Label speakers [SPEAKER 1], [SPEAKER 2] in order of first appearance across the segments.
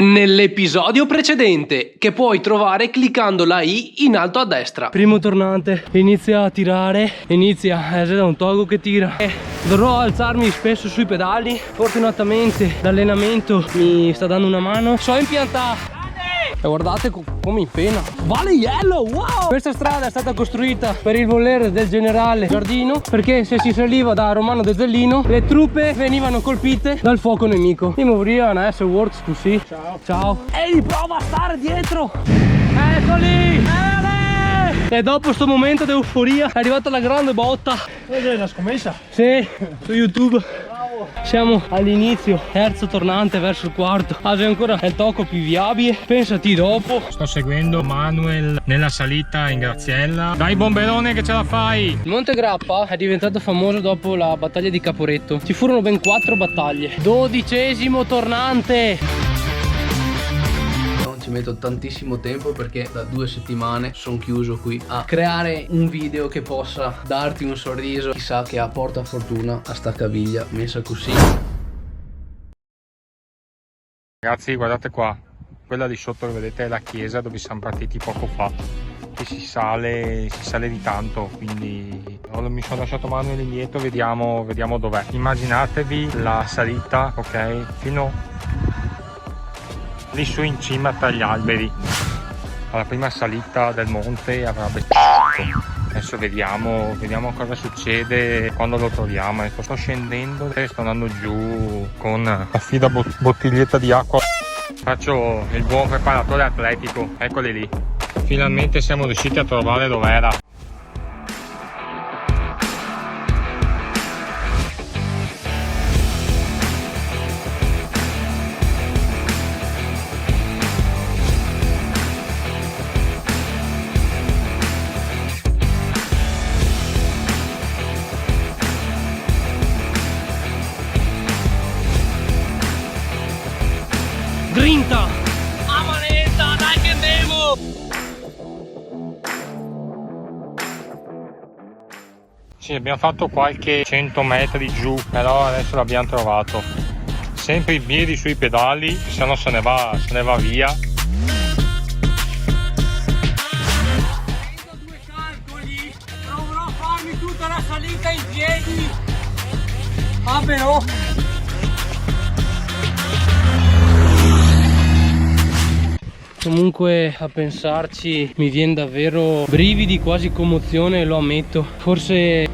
[SPEAKER 1] Nell'episodio precedente, che puoi trovare cliccando la I in alto a destra.
[SPEAKER 2] Primo tornante inizia a tirare, c'è da un togo che tira e dovrò alzarmi spesso sui pedali. Fortunatamente l'allenamento mi sta dando una mano. So impiantare. E guardate come impena. Vale Yellow, wow! Questa strada è stata costruita per il volere del generale Giardino, perché se si saliva da Romano de Zellino le truppe venivano colpite dal fuoco nemico. Timoriano, works to see. Ciao. Ciao. Ehi, prova a stare dietro. Eccoli! E dopo sto momento di euforia è arrivata la grande botta.
[SPEAKER 3] È una scommessa?
[SPEAKER 2] Sì, su YouTube. Siamo all'inizio, terzo tornante verso il quarto. C'è ancora il tocco più viabile. Pensati dopo.
[SPEAKER 3] Sto seguendo Manuel nella salita in Graziella. Dai bomberone che ce la fai!
[SPEAKER 2] Il Monte Grappa è diventato famoso dopo la battaglia di Caporetto. Ci furono ben 4 battaglie. 12° tornante.
[SPEAKER 1] Ci metto tantissimo tempo perché da 2 settimane sono chiuso qui a creare un video che possa darti un sorriso. Chissà che apporta fortuna a sta caviglia messa così.
[SPEAKER 3] Ragazzi, guardate qua. Quella di sotto che vedete è la chiesa dove siamo partiti poco fa. E si sale di tanto, quindi mi sono lasciato Manuel indietro, vediamo dov'è. Immaginatevi la salita, ok, fino lì su in cima tra gli alberi. Alla prima salita del monte avrà beccato. Adesso vediamo cosa succede quando lo troviamo. Ecco, sto scendendo e sto andando giù con la fida bottiglietta di acqua. Faccio il buon preparatore atletico. Eccoli lì. Finalmente siamo riusciti a trovare dov'era.
[SPEAKER 2] Grinta! A manetta, dai che andiamo!
[SPEAKER 3] Sì, abbiamo fatto qualche 100 metri giù, però adesso l'abbiamo trovato. Sempre i piedi sui pedali, se no se ne va via.
[SPEAKER 2] Prendo 2 calcoli, proverò a farmi tutta la salita in piedi. Ah però! Comunque a pensarci mi viene davvero brividi, quasi commozione, lo ammetto. Forse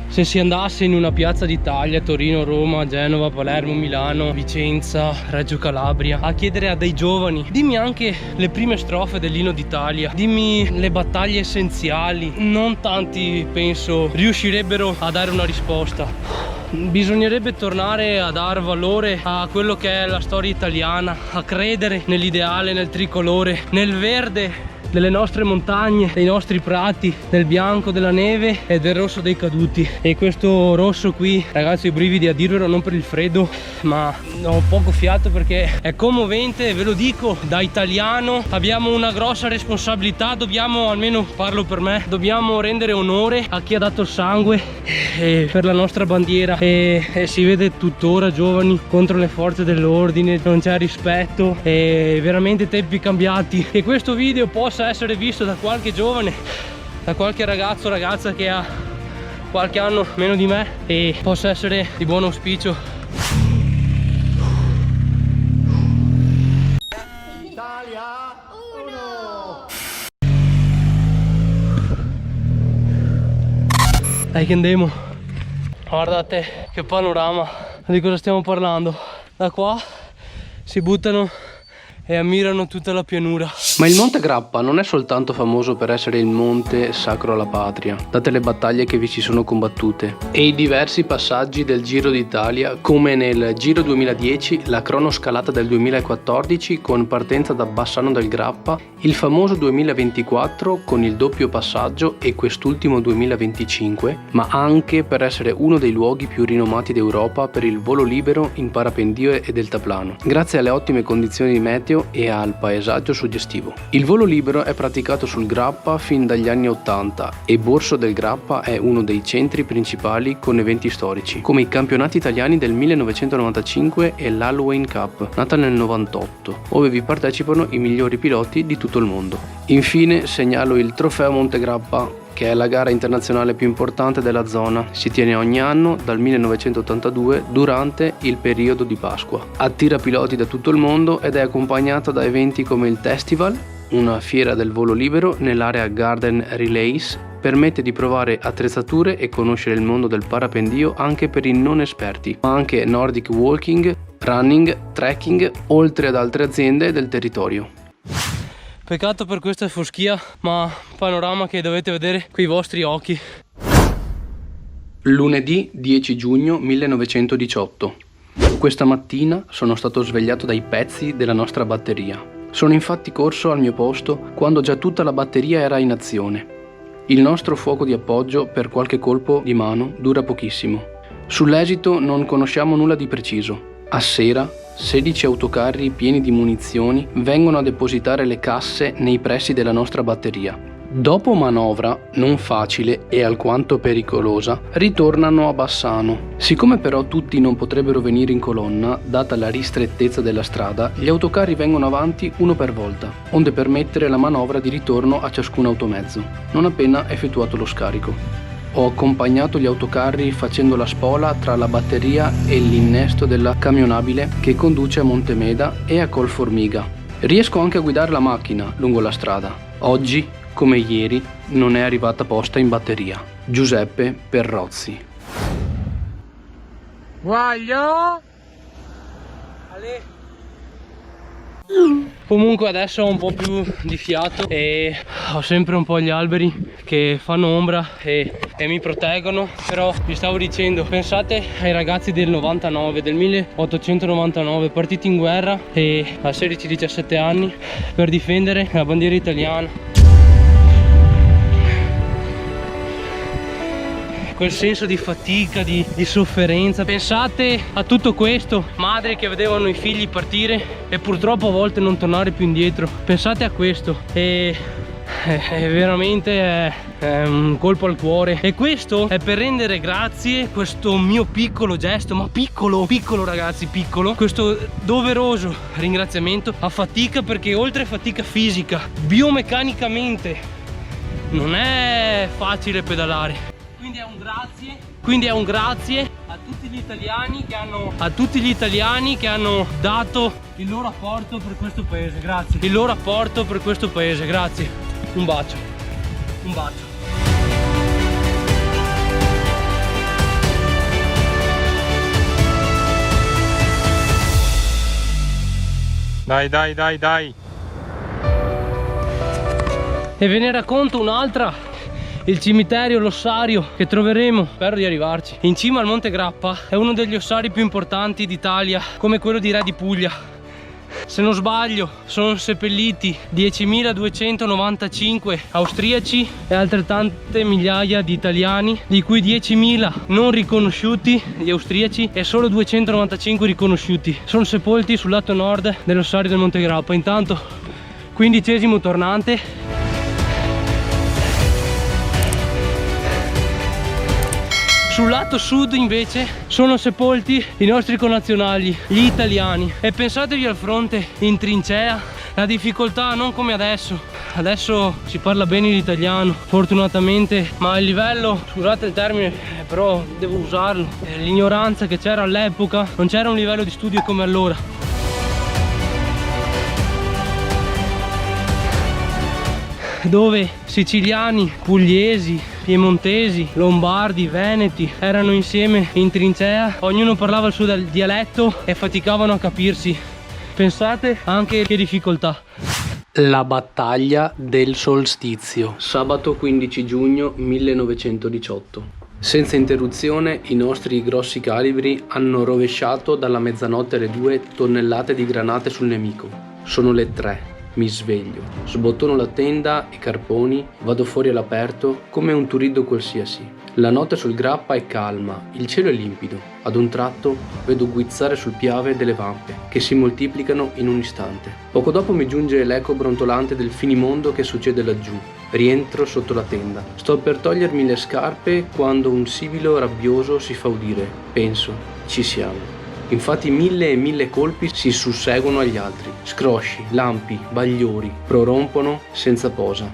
[SPEAKER 2] se si andasse in una piazza d'Italia, Torino, Roma, Genova, Palermo, Milano, Vicenza, Reggio Calabria, a chiedere a dei giovani: dimmi anche le prime strofe dell'Inno d'Italia, dimmi le battaglie essenziali, non tanti penso riuscirebbero a dare una risposta. Bisognerebbe tornare a dar valore a quello che è la storia italiana, a credere nell'ideale, nel tricolore, nel verde delle nostre montagne, dei nostri prati, del bianco della neve e del rosso dei caduti. E questo rosso qui, ragazzi, ho i brividi a dirvelo, non per il freddo, ma ho poco fiato perché è commovente, ve lo dico, da italiano abbiamo una grossa responsabilità, dobbiamo, almeno parlo per me, dobbiamo rendere onore a chi ha dato il sangue per la nostra bandiera e si vede tuttora giovani contro le forze dell'ordine, non c'è rispetto e veramente tempi cambiati. E questo video possa essere visto da qualche giovane, da qualche ragazzo o ragazza che ha qualche anno meno di me e possa essere di buon auspicio.
[SPEAKER 4] Italia 1!
[SPEAKER 2] Dai che andiamo. Guardate che panorama, di cosa stiamo parlando. Da qua si buttano e ammirano tutta la pianura.
[SPEAKER 1] Ma il Monte Grappa non è soltanto famoso per essere il monte sacro alla patria, date le battaglie che vi ci sono combattute e i diversi passaggi del Giro d'Italia, come nel Giro 2010, la cronoscalata del 2014 con partenza da Bassano del Grappa, il famoso 2024 con il doppio passaggio e quest'ultimo 2025, ma anche per essere uno dei luoghi più rinomati d'Europa per il volo libero in parapendio e deltaplano, grazie alle ottime condizioni di meteo e al paesaggio suggestivo. obiettivo. Il volo libero è praticato sul Grappa fin dagli anni 80 e Borso del Grappa è uno dei centri principali con eventi storici, come i campionati italiani del 1995 e l'Halloween Cup, nata nel 98, dove vi partecipano i migliori piloti di tutto il mondo. Infine segnalo il Trofeo Monte Grappa, che è la gara internazionale più importante della zona. Si tiene ogni anno dal 1982 durante il periodo di Pasqua. Attira piloti da tutto il mondo ed è accompagnata da eventi come il Testival, una fiera del volo libero nell'area Garden Relays. Permette di provare attrezzature e conoscere il mondo del parapendio anche per i non esperti, ma anche Nordic Walking, Running, Trekking, oltre ad altre aziende del territorio.
[SPEAKER 2] Peccato per questa foschia, ma panorama che dovete vedere coi vostri occhi.
[SPEAKER 1] Lunedì 10 giugno 1918. Questa mattina sono stato svegliato dai pezzi della nostra batteria. Sono infatti corso al mio posto quando già tutta la batteria era in azione. Il nostro fuoco di appoggio per qualche colpo di mano dura pochissimo. Sull'esito non conosciamo nulla di preciso. A sera 16 autocarri pieni di munizioni vengono a depositare le casse nei pressi della nostra batteria. Dopo manovra non facile e alquanto pericolosa, ritornano a Bassano. Siccome però tutti non potrebbero venire in colonna, data la ristrettezza della strada, gli autocarri vengono avanti uno per volta, onde permettere la manovra di ritorno a ciascun automezzo, non appena effettuato lo scarico. Ho accompagnato gli autocarri facendo la spola tra la batteria e l'innesto della camionabile che conduce a Montemeda e a Colformiga. Riesco anche a guidare la macchina lungo la strada. Oggi, come ieri, non è arrivata posta in batteria. Giuseppe Perrozzi.
[SPEAKER 3] Guaglio!
[SPEAKER 2] Comunque adesso ho un po' più di fiato e ho sempre un po' gli alberi che fanno ombra e mi proteggono. Però vi stavo dicendo, pensate ai ragazzi del 99, del 1899, partiti in guerra e a 16-17 anni per difendere la bandiera italiana. Quel senso di fatica, di sofferenza. Pensate a tutto questo, madri che vedevano i figli partire e purtroppo a volte non tornare più indietro. Pensate a questo e veramente è un colpo al cuore. E questo è per rendere grazie questo mio piccolo gesto, ma piccolo ragazzi, piccolo, questo doveroso ringraziamento a fatica, perché oltre a fatica fisica, biomeccanicamente non è facile pedalare. Quindi è un grazie a tutti gli italiani che hanno dato il loro apporto per questo paese. Grazie. Il loro apporto per questo paese. Grazie. Un bacio. Un bacio.
[SPEAKER 3] Dai.
[SPEAKER 2] E ve ne racconto un'altra. Il cimitero, l'ossario che troveremo, spero di arrivarci, in cima al Monte Grappa, è uno degli ossari più importanti d'Italia, come quello di Re di Puglia. Se non sbaglio sono seppelliti 10.295 austriaci e altrettante migliaia di italiani, di cui 10.000 non riconosciuti, gli austriaci, e solo 295 riconosciuti. Sono sepolti sul lato nord dell'ossario del Monte Grappa. Intanto 15° tornante. Sul lato sud invece sono sepolti i nostri connazionali, gli italiani. E pensatevi al fronte in trincea, la difficoltà non come adesso. Adesso si parla bene l'italiano, fortunatamente, ma il livello, scusate il termine, però devo usarlo, l'ignoranza che c'era all'epoca, non c'era un livello di studio come allora. Dove siciliani, pugliesi, piemontesi, lombardi, veneti erano insieme in trincea, ognuno parlava il suo dialetto e faticavano a capirsi. Pensate anche che difficoltà.
[SPEAKER 1] La battaglia del solstizio, sabato 15 giugno 1918. Senza interruzione i nostri grossi calibri hanno rovesciato dalla mezzanotte alle 2 tonnellate di granate sul nemico. Sono le 3. Mi sveglio, sbottono la tenda e carponi, vado fuori all'aperto come un turiddu qualsiasi. La notte sul grappa è calma, il cielo è limpido. Ad un tratto vedo guizzare sul Piave delle vampe, che si moltiplicano in un istante. Poco dopo mi giunge l'eco brontolante del finimondo che succede laggiù. Rientro sotto la tenda. Sto per togliermi le scarpe quando un sibilo rabbioso si fa udire. Penso, ci siamo. Infatti 1000 e 1000 colpi si susseguono agli altri. Scrosci, lampi, bagliori, prorompono senza posa.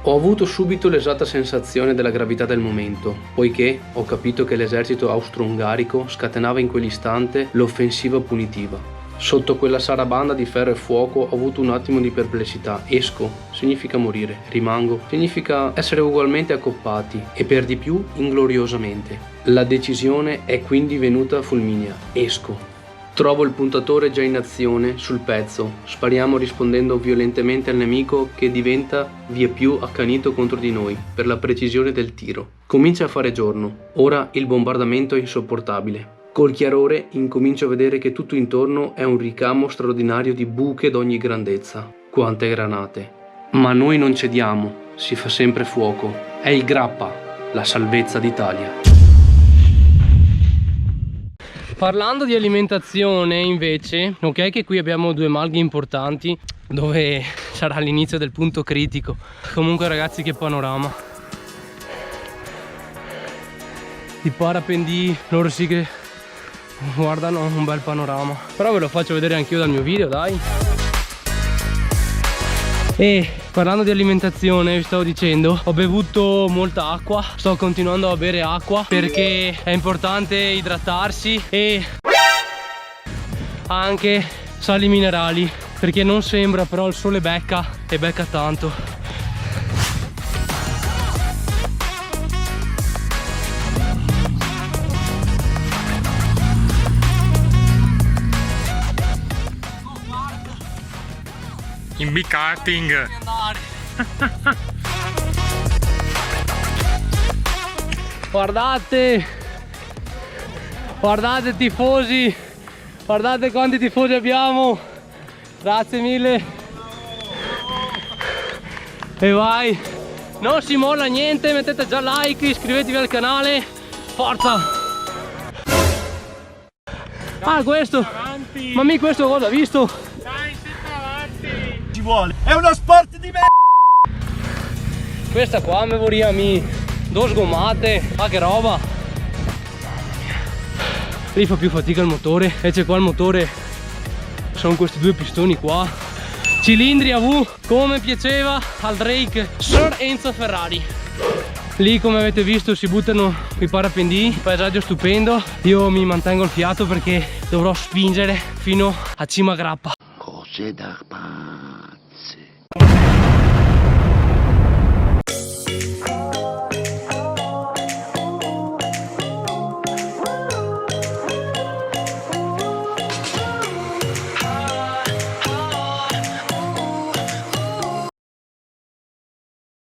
[SPEAKER 1] Ho avuto subito l'esatta sensazione della gravità del momento, poiché ho capito che l'esercito austro-ungarico scatenava in quell'istante l'offensiva punitiva. Sotto quella sarabanda di ferro e fuoco ho avuto un attimo di perplessità. Esco significa morire, rimango significa essere ugualmente accoppati e per di più ingloriosamente. La decisione è quindi venuta fulminea. Esco. Trovo il puntatore già in azione, sul pezzo. Spariamo rispondendo violentemente al nemico che diventa via più accanito contro di noi per la precisione del tiro. Comincia a fare giorno. Ora il bombardamento è insopportabile. Col chiarore incomincio a vedere che tutto intorno è un ricamo straordinario di buche d'ogni grandezza. Quante granate. Ma noi non cediamo, si fa sempre fuoco. È il grappa, la salvezza d'Italia.
[SPEAKER 2] Parlando di alimentazione invece, ok che qui abbiamo due malghe importanti dove sarà l'inizio del punto critico. Comunque ragazzi, che panorama. I parapendi, loro sì che guardano un bel panorama. Però ve lo faccio vedere anch'io dal mio video, dai. E parlando di alimentazione, vi stavo dicendo, ho bevuto molta acqua, sto continuando a bere acqua perché è importante idratarsi, e anche sali minerali, perché non sembra, però il sole becca e becca tanto.
[SPEAKER 3] In big karting.
[SPEAKER 2] Guardate, guardate tifosi, guardate quanti tifosi abbiamo, grazie mille. E vai, non si molla niente, mettete già like, iscrivetevi al canale, forza. Ah, questo, ma mi questo cosa ha visto?
[SPEAKER 4] Ci vuole. È uno sport di me.
[SPEAKER 2] Questa qua mi vorrei due sgommate, ma che roba. Lì fa più fatica il motore, invece qua il motore sono questi due pistoni qua, cilindri a V, come piaceva al Drake Sir Enzo Ferrari. Lì come avete visto si buttano i parapendi, paesaggio stupendo. Io mi mantengo il fiato perché dovrò spingere fino a cima grappa.
[SPEAKER 5] Cose da pazzi.